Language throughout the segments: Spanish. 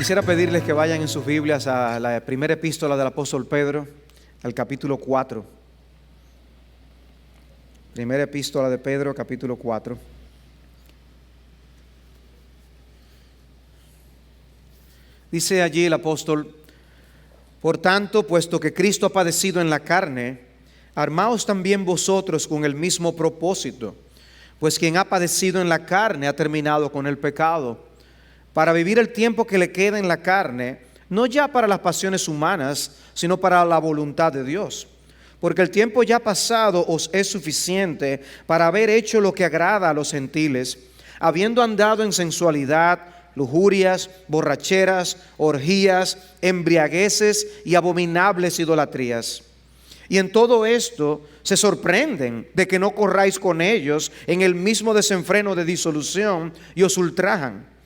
Quisiera pedirles que vayan en sus Biblias a la primera epístola del apóstol Pedro, al capítulo 4. Primera epístola de Pedro, capítulo 4. Dice allí el apóstol: por tanto, puesto que Cristo ha padecido en la carne, armaos también vosotros con el mismo propósito, pues quien ha padecido en la carne ha terminado con el pecado, para vivir el tiempo que le queda en la carne, no ya para las pasiones humanas, sino para la voluntad de Dios. Porque el tiempo ya pasado os es suficiente para haber hecho lo que agrada a los gentiles, habiendo andado en sensualidad, lujurias, borracheras, orgías, embriagueces y abominables idolatrías. Y en todo esto se sorprenden de que no corráis con ellos en el mismo desenfreno de disolución y os ultrajan.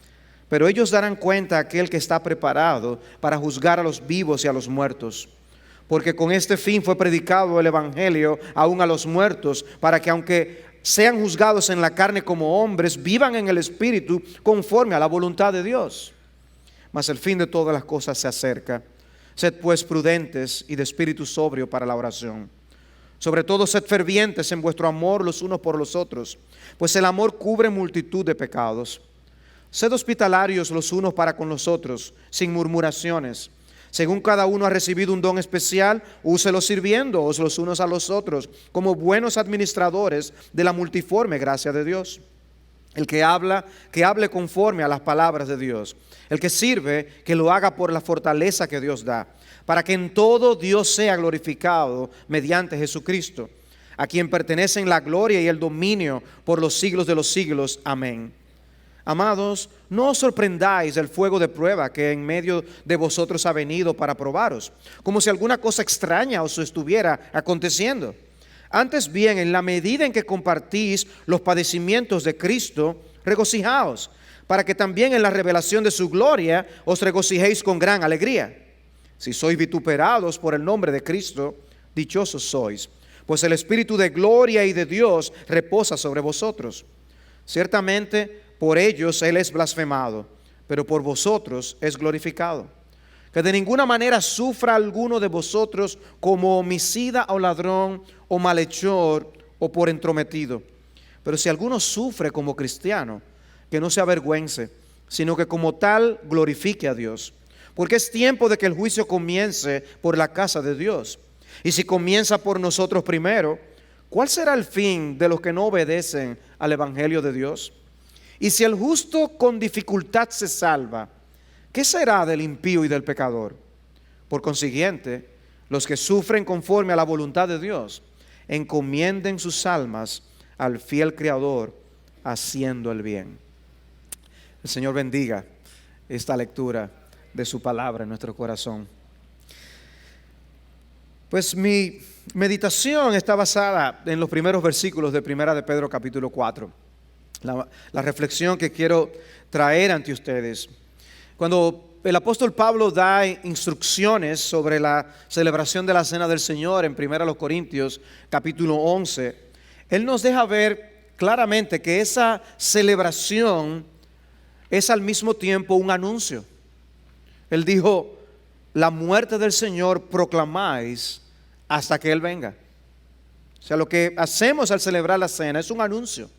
Pero ellos darán cuenta a aquel que está preparado para juzgar a los vivos y a los muertos. Porque con este fin fue predicado el evangelio aún a los muertos, para que aunque sean juzgados en la carne como hombres, vivan en el espíritu conforme a la voluntad de Dios. Mas el fin de todas las cosas se acerca. Sed pues prudentes y de espíritu sobrio para la oración. Sobre todo sed fervientes en vuestro amor los unos por los otros, pues el amor cubre multitud de pecados. Sed hospitalarios los unos para con los otros, sin murmuraciones. Según cada uno ha recibido un don especial, úselo sirviéndoos los unos a los otros, como buenos administradores de la multiforme gracia de Dios. El que habla, que hable conforme a las palabras de Dios. El que sirve, que lo haga por la fortaleza que Dios da, para que en todo Dios sea glorificado mediante Jesucristo, a quien pertenecen la gloria y el dominio por los siglos de los siglos. Amén. Amados, no os sorprendáis del fuego de prueba que en medio de vosotros ha venido para probaros, como si alguna cosa extraña os estuviera aconteciendo. Antes bien, en la medida en que compartís los padecimientos de Cristo, regocijaos, para que también en la revelación de su gloria os regocijéis con gran alegría. Si sois vituperados por el nombre de Cristo, dichosos sois, pues el Espíritu de gloria y de Dios reposa sobre vosotros. Ciertamente, por ellos Él es blasfemado, pero por vosotros es glorificado. Que de ninguna manera sufra alguno de vosotros como homicida o ladrón o malhechor o por entrometido. Pero si alguno sufre como cristiano, que no se avergüence, sino que como tal glorifique a Dios. Porque es tiempo de que el juicio comience por la casa de Dios. Y si comienza por nosotros primero, ¿cuál será el fin de los que no obedecen al evangelio de Dios? Y si el justo con dificultad se salva, ¿qué será del impío y del pecador? Por consiguiente, los que sufren conforme a la voluntad de Dios, encomienden sus almas al fiel Creador, haciendo el bien. El Señor bendiga esta lectura de su palabra en nuestro corazón. Pues mi meditación está basada en los primeros versículos de Primera de Pedro capítulo 4. La reflexión que quiero traer ante ustedes. Cuando el apóstol Pablo da instrucciones sobre la celebración de la Cena del Señor en 1 Corintios capítulo 11, él nos deja ver claramente que esa celebración es al mismo tiempo un anuncio. Él dijo: la muerte del Señor proclamáis hasta que Él venga. O sea, lo que hacemos al celebrar la cena es un anuncio.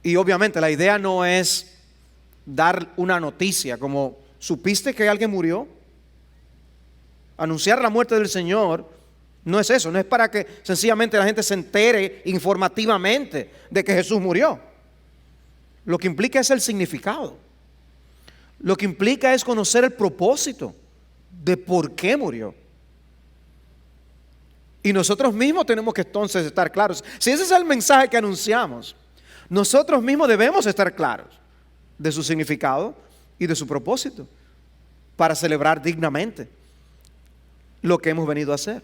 Y obviamente la idea no es dar una noticia como: ¿supiste que alguien murió? Anunciar la muerte del Señor no es eso, no es para que sencillamente la gente se entere informativamente de que Jesús murió. Lo que implica es el significado. Lo que implica es conocer el propósito de por qué murió. Y nosotros mismos tenemos que entonces estar claros. Si ese es el mensaje que anunciamos, nosotros mismos debemos estar claros de su significado y de su propósito para celebrar dignamente lo que hemos venido a hacer.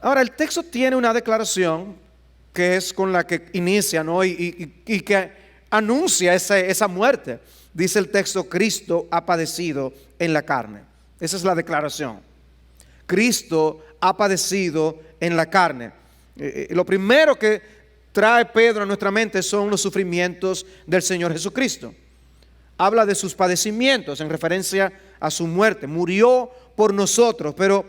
Ahora, el texto tiene una declaración que es con la que inicia, ¿no? y que anuncia esa muerte. Dice el texto: Cristo ha padecido en la carne. Esa es la declaración. Cristo ha padecido en la carne. Lo primero que trae Pedro a nuestra mente son los sufrimientos del Señor Jesucristo. habla de sus padecimientos en referencia a su muerte. Murió por nosotros, pero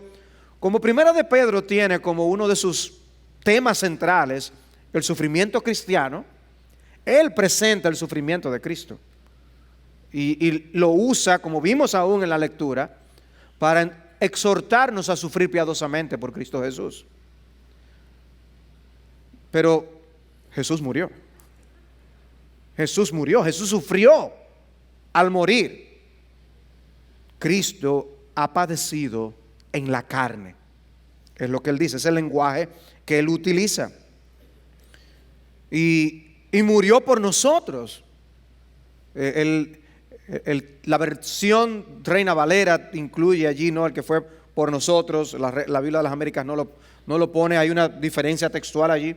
como Primera de Pedro tiene como uno de sus temas centrales el sufrimiento cristiano, él presenta el sufrimiento de Cristo y lo usa, como vimos aún en la lectura, para exhortarnos a sufrir piadosamente por Cristo Jesús. Pero Jesús murió. Jesús murió, Jesús sufrió al morir. Cristo ha padecido en la carne. Es lo que él dice, es el lenguaje que él utiliza. Y murió por nosotros. La versión Reina Valera incluye allí, ¿no?, el que fue por nosotros. La Biblia de las Américas no lo pone, hay una diferencia textual allí,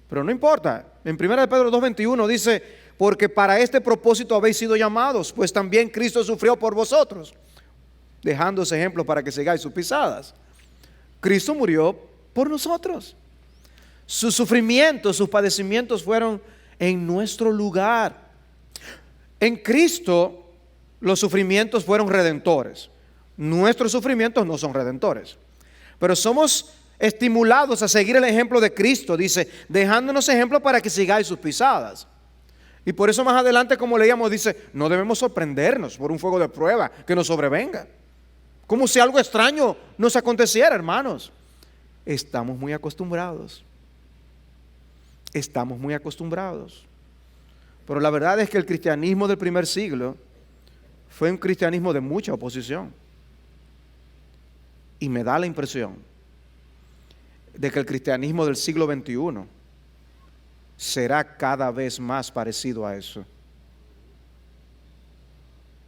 pero no importa. En 1 de Pedro 2:21 dice: porque para este propósito habéis sido llamados, pues también Cristo sufrió por vosotros, dejando ese ejemplo para que sigáis sus pisadas. Cristo murió por nosotros. Sus sufrimientos, sus padecimientos fueron en nuestro lugar. En Cristo los sufrimientos fueron redentores. Nuestros sufrimientos no son redentores, pero somos estimulados a seguir el ejemplo de Cristo. Dice, dejándonos ejemplo para que sigáis sus pisadas. Y por eso más adelante, como leíamos, dice, no debemos sorprendernos por un fuego de prueba que nos sobrevenga, como si algo extraño nos aconteciera, hermanos. Estamos muy acostumbrados. Estamos muy acostumbrados. Pero la verdad es que el cristianismo del primer siglo fue un cristianismo de mucha oposición. Y me da la impresión de que el cristianismo del siglo XXI será cada vez más parecido a eso.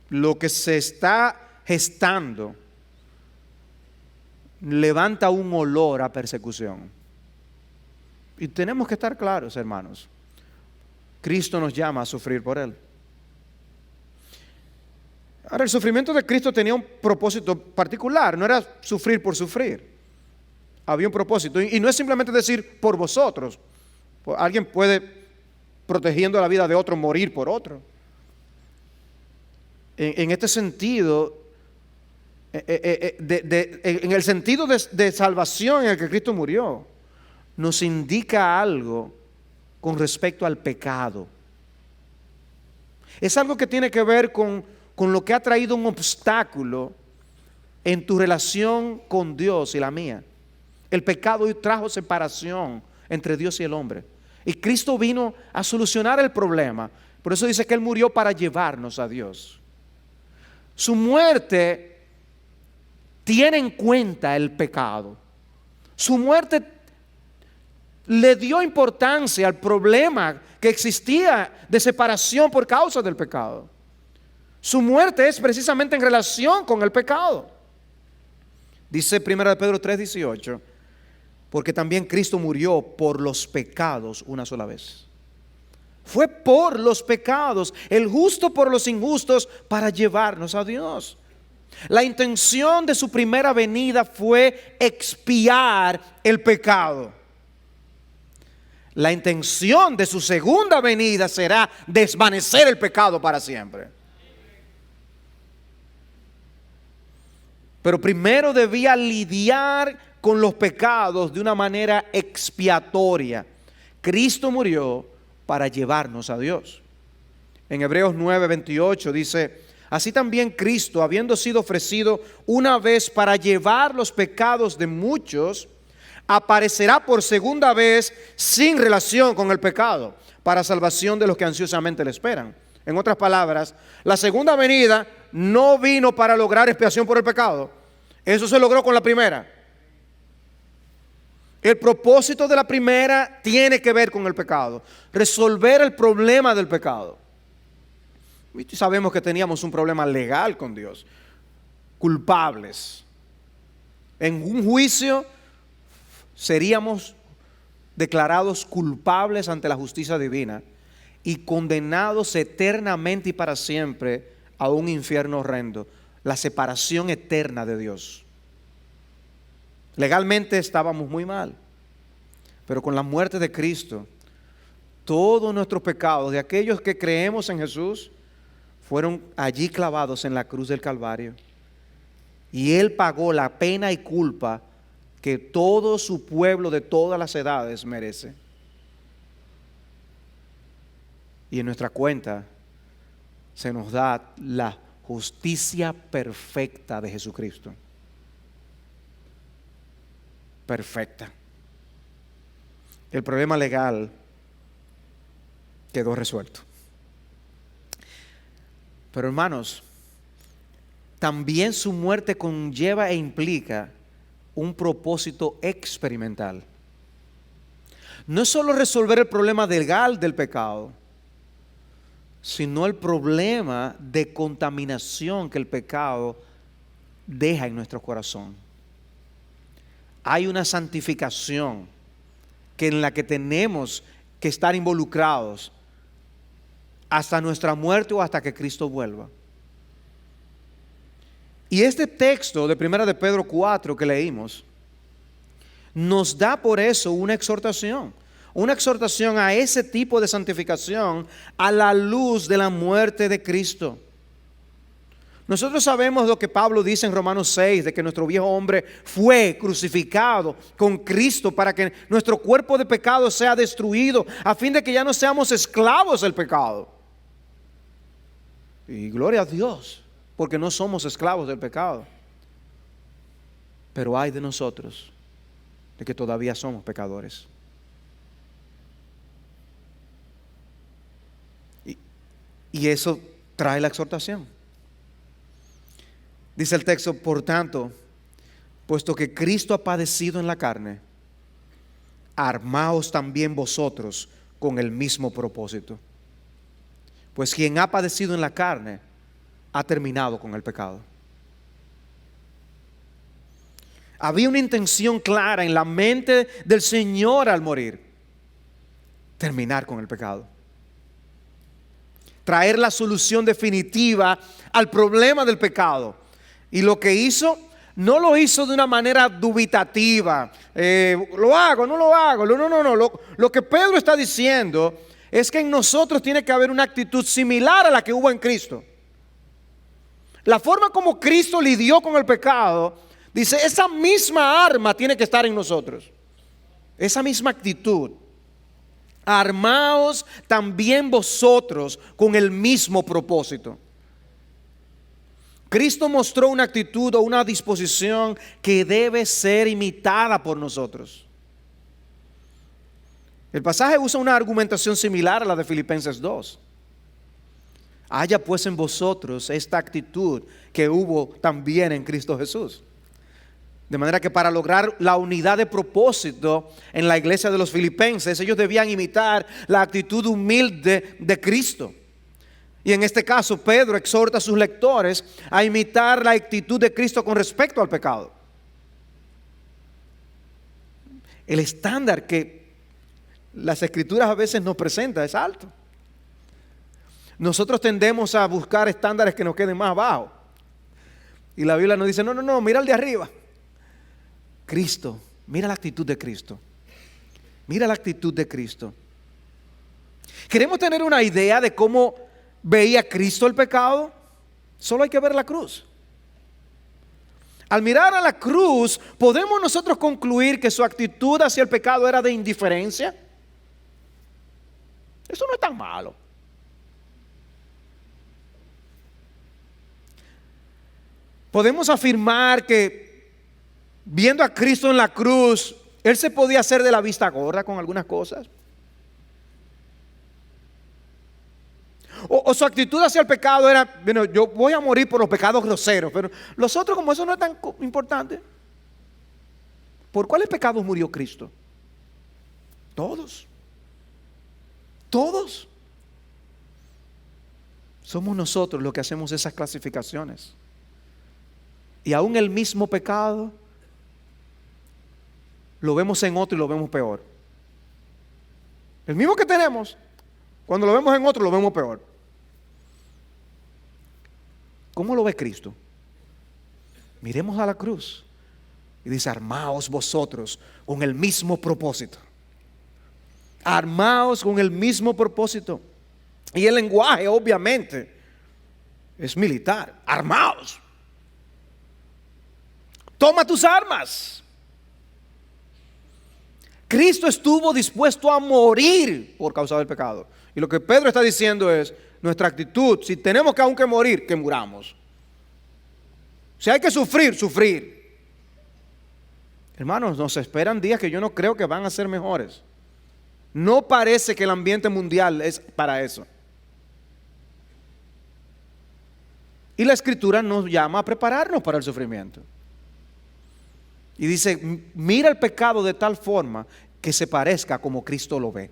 Lo que se está gestando levanta un olor a persecución. Y tenemos que estar claros, hermanos. Cristo nos llama a sufrir por Él. Ahora, el sufrimiento de Cristo tenía un propósito particular. No era sufrir por sufrir. Había un propósito. Y no es simplemente decir por vosotros. Alguien puede, protegiendo la vida de otro, morir por otro. En este sentido, en el sentido de salvación en el que Cristo murió, nos indica algo con respecto al pecado. Es algo que tiene que ver con lo que ha traído un obstáculo en tu relación con Dios y la mía. El pecado trajo separación entre Dios y el hombre. Y Cristo vino a solucionar el problema. Por eso dice que Él murió para llevarnos a Dios. Su muerte tiene en cuenta el pecado. Su muerte le dio importancia al problema que existía de separación por causa del pecado. Su muerte es precisamente en relación con el pecado. Dice 1 Pedro 3:18, porque también Cristo murió por los pecados una sola vez. Fue por los pecados, el justo por los injustos, para llevarnos a Dios. La intención de su primera venida fue expiar el pecado. La intención de su segunda venida será desvanecer el pecado para siempre. Pero primero debía lidiar con los pecados de una manera expiatoria. Cristo murió para llevarnos a Dios. En Hebreos 9:28 dice, así también Cristo, habiendo sido ofrecido una vez para llevar los pecados de muchos, aparecerá por segunda vez sin relación con el pecado, para salvación de los que ansiosamente le esperan. En otras palabras, la segunda venida no vino para lograr expiación por el pecado. Eso se logró con la primera. El propósito de la primera tiene que ver con el pecado, resolver el problema del pecado. Y sabemos que teníamos un problema legal con Dios, culpables. En un juicio seríamos declarados culpables ante la justicia divina y condenados eternamente y para siempre a un infierno horrendo, la separación eterna de Dios. Legalmente estábamos muy mal, pero con la muerte de Cristo, todos nuestros pecados, de aquellos que creemos en Jesús, fueron allí clavados en la cruz del Calvario. Y Él pagó la pena y culpa que todo su pueblo de todas las edades merece. Y en nuestra cuenta se nos da la justicia perfecta de Jesucristo. Perfecta. El problema legal quedó resuelto. Pero hermanos, también su muerte conlleva e implica un propósito experimental. No es solo resolver el problema legal del pecado, sino el problema de contaminación que el pecado deja en nuestro corazón. Hay una santificación en la que tenemos que estar involucrados hasta nuestra muerte o hasta que Cristo vuelva. Y este texto de 1 de Pedro 4 que leímos nos da por eso una exhortación a ese tipo de santificación a la luz de la muerte de Cristo. Nosotros sabemos lo que Pablo dice en Romanos 6, de que nuestro viejo hombre fue crucificado con Cristo para que nuestro cuerpo de pecado sea destruido, a fin de que ya no seamos esclavos del pecado. Y gloria a Dios, porque no somos esclavos del pecado. Pero ay de nosotros, de que todavía somos pecadores. Y eso trae la exhortación. Dice el texto, por tanto, puesto que Cristo ha padecido en la carne, armaos también vosotros con el mismo propósito. Pues quien ha padecido en la carne, ha terminado con el pecado. Había una intención clara en la mente del Señor al morir: terminar con el pecado, traer la solución definitiva al problema del pecado. Y lo que hizo, no lo hizo de una manera dubitativa. Lo hago, no lo hago. No. Lo que Pedro está diciendo es que en nosotros tiene que haber una actitud similar a la que hubo en Cristo. La forma como Cristo lidió con el pecado, dice, esa misma arma tiene que estar en nosotros. Esa misma actitud. Armaos también vosotros con el mismo propósito. Cristo mostró una actitud o una disposición que debe ser imitada por nosotros. El pasaje usa una argumentación similar a la de Filipenses 2. Haya pues en vosotros esta actitud que hubo también en Cristo Jesús. De manera que para lograr la unidad de propósito en la iglesia de los filipenses, ellos debían imitar la actitud humilde de Cristo. Y en este caso Pedro exhorta a sus lectores a imitar la actitud de Cristo con respecto al pecado. El estándar que las escrituras a veces nos presentan es alto. Nosotros tendemos a buscar estándares que nos queden más abajo. Y la Biblia nos dice, no, mira el de arriba. Cristo, mira la actitud de Cristo. Mira la actitud de Cristo. ¿Queremos tener una idea de cómo veía Cristo el pecado? Solo hay que ver la cruz. Al mirar a la cruz, ¿podemos nosotros concluir que su actitud hacia el pecado era de indiferencia? Eso no es tan malo. Podemos afirmar que viendo a Cristo en la cruz, Él se podía hacer de la vista gorda con algunas cosas. O su actitud hacia el pecado era, bueno, yo voy a morir por los pecados groseros, pero los otros, como eso no es tan importante. ¿Por cuáles pecados murió Cristo? Todos. Todos. Somos nosotros los que hacemos esas clasificaciones. Y aún el mismo pecado lo vemos en otro y lo vemos peor. El mismo que tenemos, cuando lo vemos en otro lo vemos peor. ¿Cómo lo ve Cristo? Miremos a la cruz y dice, armaos vosotros con el mismo propósito. Armaos con el mismo propósito. Y el lenguaje obviamente es militar. Armaos. Toma tus armas. Cristo estuvo dispuesto a morir por causa del pecado. Y lo que Pedro está diciendo es nuestra actitud. Si tenemos que aunque morir, que muramos. Si hay que sufrir, sufrir. Hermanos, nos esperan días que yo no creo que van a ser mejores. No parece que el ambiente mundial es para eso. Y la Escritura nos llama a prepararnos para el sufrimiento. Y dice, mira el pecado de tal forma que se parezca como Cristo lo ve.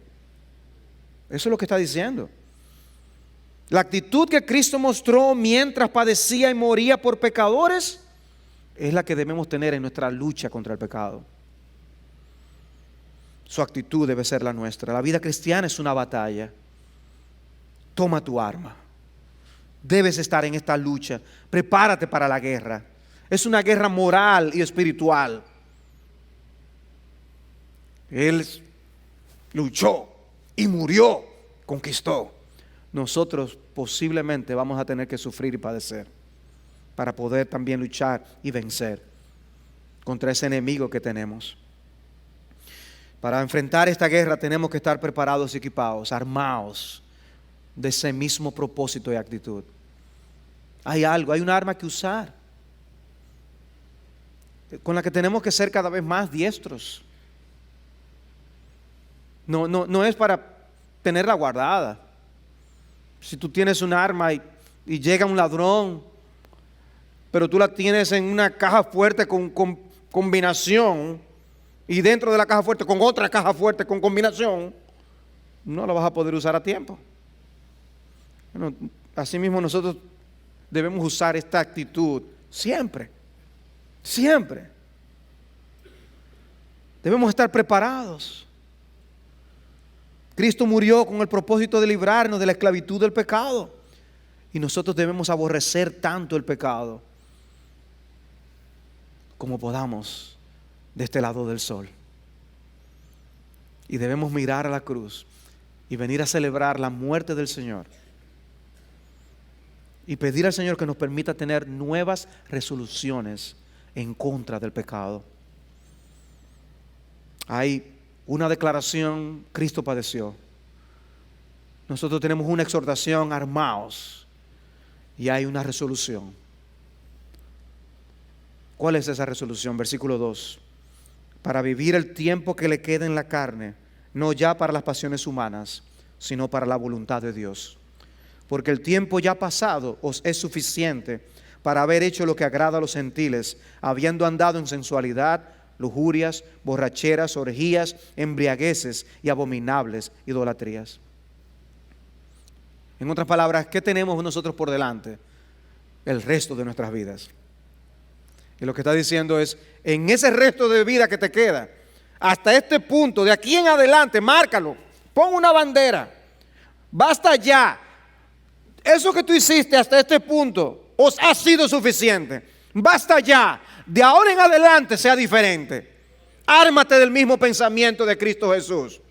Eso es lo que está diciendo. La actitud que Cristo mostró mientras padecía y moría por pecadores es la que debemos tener en nuestra lucha contra el pecado. Su actitud debe ser la nuestra. La vida cristiana es una batalla. Toma tu arma. Debes estar en esta lucha. Prepárate para la guerra. Es una guerra moral y espiritual. Él luchó y murió, conquistó. Nosotros posiblemente vamos a tener que sufrir y padecer para poder también luchar y vencer contra ese enemigo que tenemos. Para enfrentar esta guerra tenemos que estar preparados y equipados, armados de ese mismo propósito y actitud. Hay un arma que usar, con la que tenemos que ser cada vez más diestros. No es para tenerla guardada. Si tú tienes un arma y llega un ladrón, pero tú la tienes en una caja fuerte con combinación, y dentro de la caja fuerte con otra caja fuerte con combinación, no la vas a poder usar a tiempo. Bueno, así mismo nosotros debemos usar esta actitud siempre. Siempre. Debemos estar preparados. Cristo murió con el propósito de librarnos de la esclavitud del pecado. Y nosotros debemos aborrecer tanto el pecado como podamos de este lado del sol. Y debemos mirar a la cruz y venir a celebrar la muerte del Señor. Y pedir al Señor que nos permita tener nuevas resoluciones en contra del pecado. Hay una declaración, Cristo padeció. Nosotros tenemos una exhortación, armaos. Y hay una resolución. ¿Cuál es esa resolución? Versículo 2. Para vivir el tiempo que le queda en la carne, no ya para las pasiones humanas, sino para la voluntad de Dios. Porque el tiempo ya pasado os es suficiente para haber hecho lo que agrada a los gentiles, habiendo andado en sensualidad, lujurias, borracheras, orgías, embriagueces y abominables idolatrías. En otras palabras, ¿qué tenemos nosotros por delante? El resto de nuestras vidas. Y lo que está diciendo es, en ese resto de vida que te queda, hasta este punto, de aquí en adelante, márcalo, pon una bandera, basta ya. Eso que tú hiciste hasta este punto os ha sido suficiente. Basta ya. De ahora en adelante sea diferente. Ármate del mismo pensamiento de Cristo Jesús.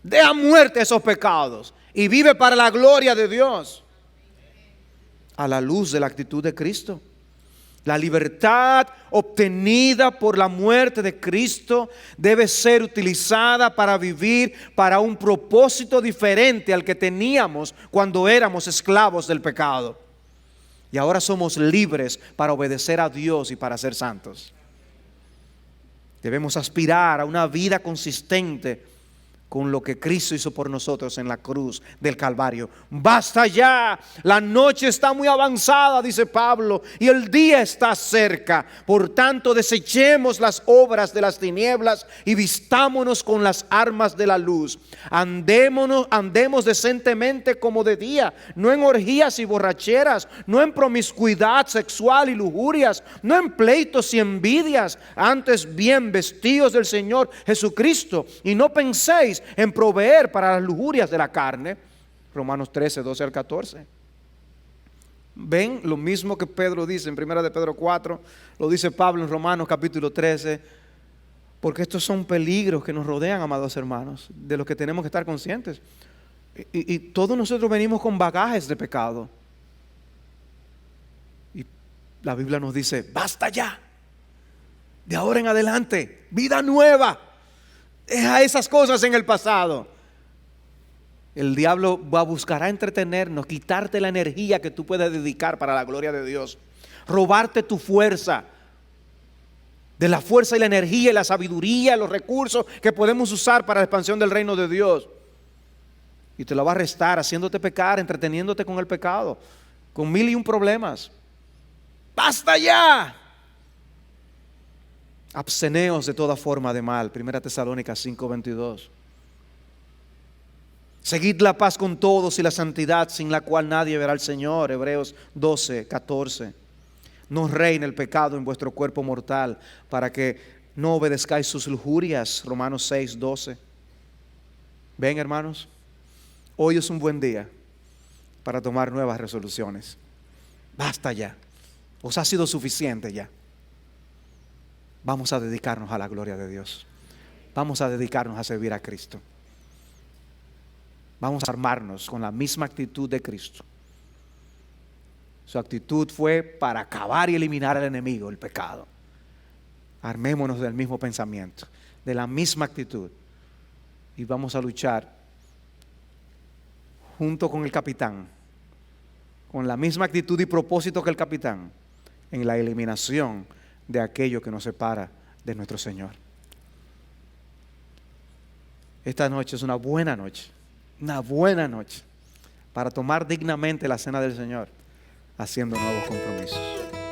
Deja muerte esos pecados y vive para la gloria de Dios. A la luz de la actitud de Cristo. La libertad obtenida por la muerte de Cristo debe ser utilizada para vivir para un propósito diferente al que teníamos cuando éramos esclavos del pecado. Y ahora somos libres para obedecer a Dios y para ser santos. Debemos aspirar a una vida consistente con lo que Cristo hizo por nosotros en la cruz del Calvario. Basta ya, la noche está muy avanzada, dice Pablo, y el día está cerca. Por tanto, desechemos las obras de las tinieblas y vistámonos con las armas de la luz. Andemos decentemente como de día, no en orgías y borracheras, no en promiscuidad sexual y lujurias, no en pleitos y envidias, antes bien vestidos del Señor Jesucristo, y no penséis en proveer para las lujurias de la carne. Romanos 13, 12 al 14. Ven lo mismo que Pedro dice en 1 de Pedro 4, lo dice Pablo en Romanos capítulo 13, porque estos son peligros que nos rodean, amados hermanos, de los que tenemos que estar conscientes. Y todos nosotros venimos con bagajes de pecado. la Biblia nos dice, basta ya. De ahora en adelante, vida nueva. Deja esas cosas en el pasado. El diablo va a buscar a entretenernos, quitarte la energía que tú puedes dedicar para la gloria de Dios, robarte tu fuerza, de la fuerza y la energía y la sabiduría, los recursos que podemos usar para la expansión del reino de Dios. Y te lo va a restar haciéndote pecar, entreteniéndote con el pecado, con 1001 problemas. ¡Basta ya! Absteneos de toda forma de mal. 1 Tesalónicas 5:22. Seguid la paz con todos y la santidad, sin la cual nadie verá al Señor. Hebreos 12:14. No reine el pecado en vuestro cuerpo mortal, para que no obedezcáis sus lujurias. Romanos 6:12. Ven, hermanos, hoy es un buen día para tomar nuevas resoluciones. Basta ya. Os ha sido suficiente ya. Vamos a dedicarnos a la gloria de Dios. Vamos a dedicarnos a servir a Cristo. Vamos a armarnos con la misma actitud de Cristo. Su actitud fue para acabar y eliminar al enemigo, el pecado. Armémonos del mismo pensamiento, de la misma actitud, y vamos a luchar junto con el capitán, con la misma actitud y propósito que el capitán, en la eliminación de aquello que nos separa de nuestro Señor. Esta noche es una buena noche para tomar dignamente la cena del Señor, haciendo nuevos compromisos.